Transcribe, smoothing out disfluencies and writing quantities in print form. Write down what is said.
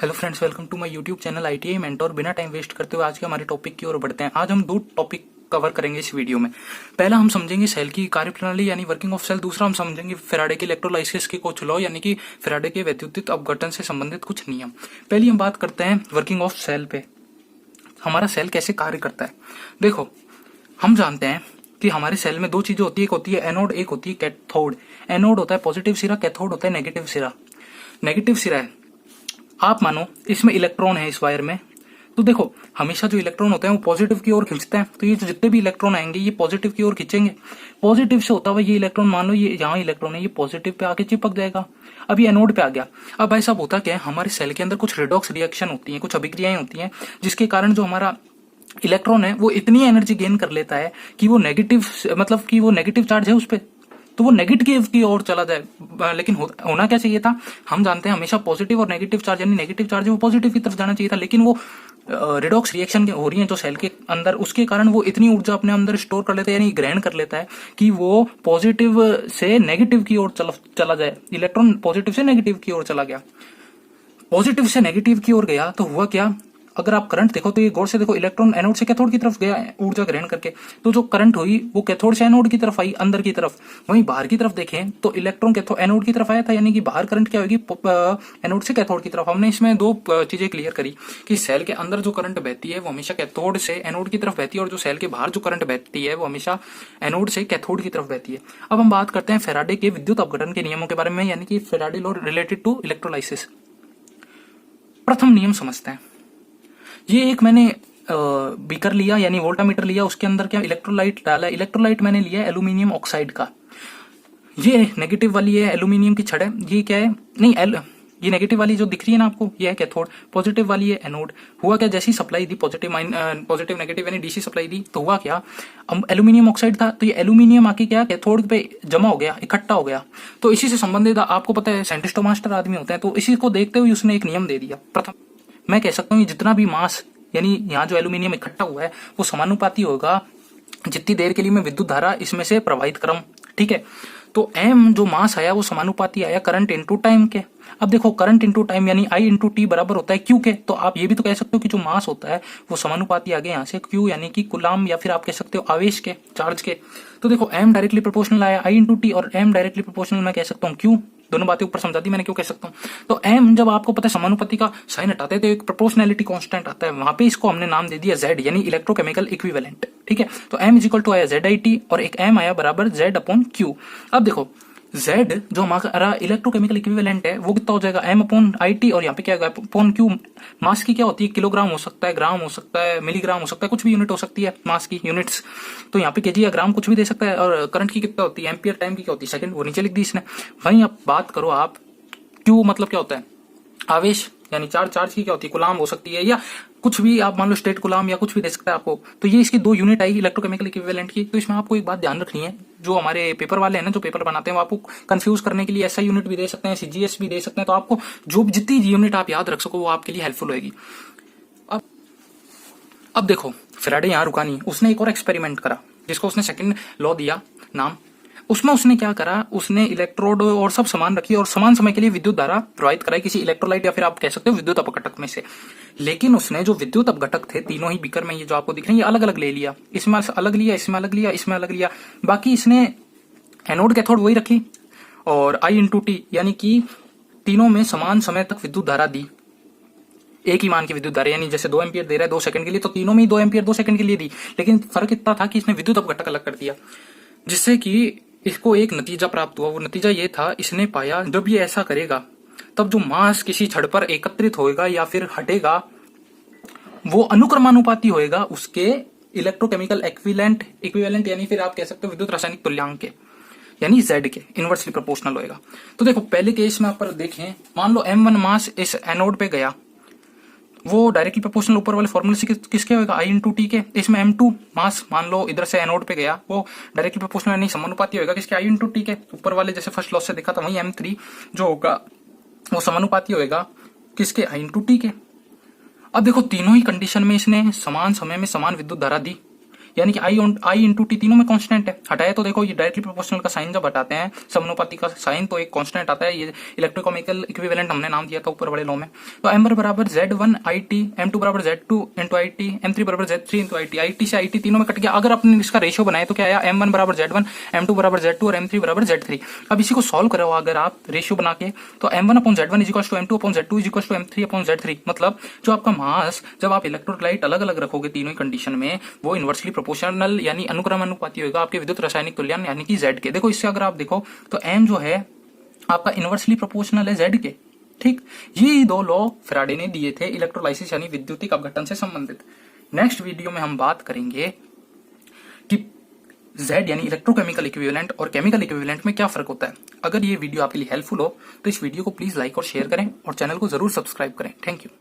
Hello friends, welcome to my YouTube channel ITI mentor. बिना time waste करते हुए आज के हमारे टॉपिक की ओर बढ़ते हैं। आज हम दो टॉपिक कवर करेंगे इस वीडियो में। पहला हम समझेंगे सेल की कार्यप्रणाली यानी वर्किंग ऑफ सेल। दूसरा हम समझेंगे फैराडे के इलेक्ट्रोलाइसिस के कुछ लॉ यानी कि फैराडे के वैद्युतिक अपघटन से संबंधित कुछ नियम। पहली हम बात करते हैं वर्किंग ऑफ सेल पे। हमारा सेल कैसे कार्य करता है। देखो, हम जानते हैं कि हमारे सेल में दो चीजें होती है, एक होती है एनोड, एक होती है कैथोड। एनोड होता है पॉजिटिव सिरा, कैथोड होता है नेगेटिव सिरा। नेगेटिव सिरा है, आप मानो इसमें इलेक्ट्रॉन है इस वायर में, तो देखो हमेशा जो इलेक्ट्रॉन होते हैं वो पॉजिटिव की ओर खींचते हैं। तो ये जो जितने भी इलेक्ट्रॉन आएंगे ये पॉजिटिव की ओर खींचेंगे। पॉजिटिव से होता हुआ ये इलेक्ट्रॉन, मान लो ये यहाँ इलेक्ट्रॉन है, ये पॉजिटिव पे आके चिपक जाएगा। अब ये एनोड पे आ गया। अब भाई साहब होता क्या है, हमारे सेल के अंदर कुछ रिडॉक्स रिएक्शन होती है, कुछ अभिक्रियाएं होती हैं, जिसके कारण जो हमारा इलेक्ट्रॉन है वो इतनी एनर्जी गेन कर लेता है कि वो नेगेटिव, मतलब कि वो नेगेटिव चार्ज है उस पर, तो वो नेगेटिव की ओर चला जाए। लेकिन होना क्या चाहिए था, हम जानते हैं हमेशा पॉजिटिव और नेगेटिव चार्ज, यानी नेगेटिव चार्ज है वो पॉजिटिव की तरफ जाना चाहिए था। लेकिन वो रिडॉक्स रिएक्शन हो रही है जो सेल के अंदर, उसके कारण वो इतनी ऊर्जा अपने अंदर स्टोर कर लेता है, यानी ग्रहण कर लेता है कि वो पॉजिटिव से नेगेटिव की ओर चला जाए। इलेक्ट्रॉन पॉजिटिव से नेगेटिव की ओर चला गया। पॉजिटिव से नेगेटिव की ओर गया तो हुआ क्या, अगर आप करंट देखो तो ये गौर से देखो, इलेक्ट्रॉन एनोड से कैथोड की तरफ गया ऊर्जा ग्रहण करके, तो जो करंट हुई वो कैथोड से एनोड की तरफ आई, अंदर की तरफ। वहीं बाहर की तरफ देखें तो इलेक्ट्रॉन एनोड की तरफ आया था, यानी कि बाहर करंट क्या होगी, एनोड से कैथोड की तरफ। हमने इसमें दो चीजें क्लियर करी कि सेल के अंदर जो करंट बहती है वो हमेशा कैथोड से एनोड की तरफ बहती है, और जो सेल के बाहर जो करंट बहती है वो हमेशा एनोड से कैथोड की तरफ बहती है। अब हम बात करते हैं फैराडे के विद्युत अपघटन के नियमों के बारे में, यानी कि Faraday law related to electrolysis. प्रथम नियम समझते हैं। ये एक मैंने बीकर लिया, यानी वोल्टामीटर लिया, उसके अंदर क्या इलेक्ट्रोलाइट डाला। इलेक्ट्रोलाइट मैंने लिया एल्यूमिनियम ऑक्साइड का। ये नेगेटिव वाली है, एल्यूमिनियम की छड़ है। ये क्या है, नहीं ये नेगेटिव वाली जो दिख रही है ना आपको, ये है कैथोड। पॉजिटिव वाली है एनोड। हुआ क्या, जैसी सप्लाई दी पॉजिटिव नेगेटिव यानी डीसी सप्लाई दी, तो हुआ क्या, एल्यूमिनियम ऑक्साइड था, तो ये एल्यूमिनियम आके क्या कैथोड पे जमा हो गया, इकट्ठा हो गया। तो इसी से संबंधित आपको पता है साइंटिस्टो मास्टर आदमी होते हैं, तो इसी को देखते हुए उसने एक नियम दे दिया। प्रथम मैं कह सकता हूँ जितना भी मास, यानी यहाँ जो एल्यूमिनियम इकट्ठा हुआ है वो समानुपाती होगा जितनी देर के लिए मैं विद्युत धारा इसमें से प्रवाहित करूं। ठीक है, तो एम जो मास आया वो समानुपाती आया करंट इनटू टाइम के। अब देखो करंट इनटू टाइम यानी आई इंटू टी बराबर होता है क्यू के। तो आप ये भी तो कह सकते हो कि जो मास होता है वो समानुपाती आ गया यहाँ से क्यू, यानी कि कुलाम, या फिर आप कह सकते हो आवेश के, चार्ज के। तो देखो एम डायरेक्टली प्रोपोर्शनल आया आई इंटू टी, और एम डायरेक्टली प्रोपोर्शनल मैं कह सकता हूँ क्यू। दोनों बातें ऊपर समझा दी मैंने, क्यों कह सकता हूँ। तो एम जब आपको पता है समानुपाती का साइन हटाते हैं तो एक प्रोपोर्शनैलिटी कांस्टेंट आता है, वहां पे इसको हमने नाम दे दिया जेड, यानी इलेक्ट्रोकेमिकल इक्विवेलेंट। ठीक है, तो एम इज इक्वल टू आया जेड आई टी, और एक एम आया बराबर जेड अपॉन क्यू। अब देखो Z जो हमारा इलेक्ट्रोकेमिकल इक्विवेलेंट है वो कितना हो जाएगा, M अपॉन आई टी, और यहाँ पे क्या होगा अपॉन क्यू। मास की क्या होती है, किलोग्राम हो सकता है, ग्राम हो सकता है, मिलीग्राम हो सकता है, कुछ भी यूनिट हो सकती है मास की यूनिट्स। तो यहाँ पे केजी या ग्राम कुछ भी दे सकता है। और करंट की कितना होती है, एम्पियर, टाइम की क्या होती है, सेकंड, वो नीचे लिख दी इसने। वहीं आप बात करो आप क्यू मतलब क्या होता है, आवेश, यानी चार्ज की क्या होती है, गुलाम हो सकती है, या कुछ भी आप मान लो स्टेट गुलाम, या कुछ भी दे सकता है आपको। तो ये इसकी दो यूनिट आई इलेक्ट्रोकेमिकल इक्विवेलेंट की। तो इसमें आपको एक बात ध्यान रखनी है, जो हमारे पेपर वाले हैं ना, जो पेपर बनाते हैं, वो आपको कंफ्यूज करने के लिए ऐसा यूनिट भी दे सकते हैं, सीजीएस भी दे सकते हैं। तो आपको जो जितनी यूनिट आप याद रख सको वो आपके लिए हेल्पफुल होगी। अब देखो फैराडे यहाँ रुका नहीं, उसने एक और एक्सपेरिमेंट करा जिसको उसने सेकंड लॉ दिया नाम। उसमें उसने क्या करा, उसने इलेक्ट्रोड और सब समान रखी और समान समय के लिए विद्युत धारा प्रवाहित कराई किसी इलेक्ट्रोलाइट, या फिर आप कह सकते हो विद्युत अपघटक में से। लेकिन उसने जो विद्युत अपघटक थे तीनों ही बीकर में, ये जो आपको दिख रहे हैं, ये अलग अलग ले लिया। इसमें अलग लिया, इसमें अलग लिया, इसमें अलग लिया। बाकी इसने एनोड कैथोड वही रखी, और आई इंटू टी, यानी कि तीनों में समान समय तक विद्युत धारा दी, एक ही मान की विद्युत धारा, यानी जैसे 2 एम्पियर दे रहा है 2 सेकंड के लिए, तो तीनों में ही 2 एम्पियर 2 सेकंड के लिए दी। लेकिन फर्क इतना था कि इसने विद्युत अपघटक अलग कर दिया, जिससे कि इसको एक नतीजा प्राप्त हुआ। वो नतीजा ये था, इसने पाया जब ये ऐसा करेगा तब जो मास किसी छड़ पर एकत्रित होएगा या फिर हटेगा वो अनुक्रमानुपाती होएगा उसके इलेक्ट्रोकेमिकल इक्विवेलेंट, यानी फिर आप कह सकते हो विद्युत रासायनिक तुल्यांक के, यानी Z के इनवर्सली प्रोपोर्शनल होएगा। तो देखो पहले केस में आप पर देखें, मान लो M1 मास इस एनोड पे गया, वो डायरेक्टली प्रोपोर्शनल ऊपर वाले फॉर्मूले से किसके होगा, आई इंटू टी के। इसमें M2 मास मान लो इधर से एनोड पे गया, वो डायरेक्टली प्रोपोर्शनल नहीं समानुपाती होगा किसके, आई इंटू टी के। ऊपर वाले जैसे फर्स्ट लॉ से देखा था, वही M3 जो होगा वो समानुपाती होगा किसके, आई इंटू टी के। अब देखो तीनों ही कंडीशन में इसने समान समय में समान विद्युत धारा दी, यानी कि आई इंटू टी तीनों में कांस्टेंट है। हटाए तो देखो ये डायरेक्टली प्रोपोर्शनल का साइन जब हटाते हैं समानुपाती का साइन तो एक कांस्टेंट आता है। ये इलेक्ट्रोकेमिकल इक्विवेलेंट हमने नाम दिया था ऊपर बड़े लॉ में। तो m1 बराबर z1 IT, m2 बराबर z2 इंटू IT, m3 बराबर z3 इंटू IT। IT से IT तीनों में कट गया। अगर आपने इसका रेशियो बनाया तो क्या आया, m1 बराबर z1, m2 बराबर z2 और m3 बराबर z3। अब इसी को सॉल्व करो अगर आप रेशियो बना के, तो m1 upon z1 is equal to m2 upon z2 is equal to m3 upon z3। मतलब जो आपका मास जब आप इलेक्ट्रोलाइट अलग अलग रखोगे तीनों ही कंडीशन में, वो इनवर्सली प्रोपोर्शनल यानी अनुक्रमानुपाती होगा आपके विद्युत रासायनिक तुल्यांक यानी कि z के। देखो इससे अगर आप देखो तो m जो है आपका इनवर्सली प्रोपोर्शनल है z के। ठीक, ये दो लॉ फैराडे ने दिए थे इलेक्ट्रोलाइसिस यानी विद्युतिक अपघटन से संबंधित। नेक्स्ट वीडियो में हम बात करेंगे कि Z यानी इलेक्ट्रोकेमिकल इक्विवेलेंट और केमिकल इक्विवेलेंट में क्या फर्क होता है। अगर ये वीडियो आपके लिए हेल्पफुल हो तो इस वीडियो को प्लीज लाइक और शेयर करें और चैनल को जरूर सब्सक्राइब करें। Thank you.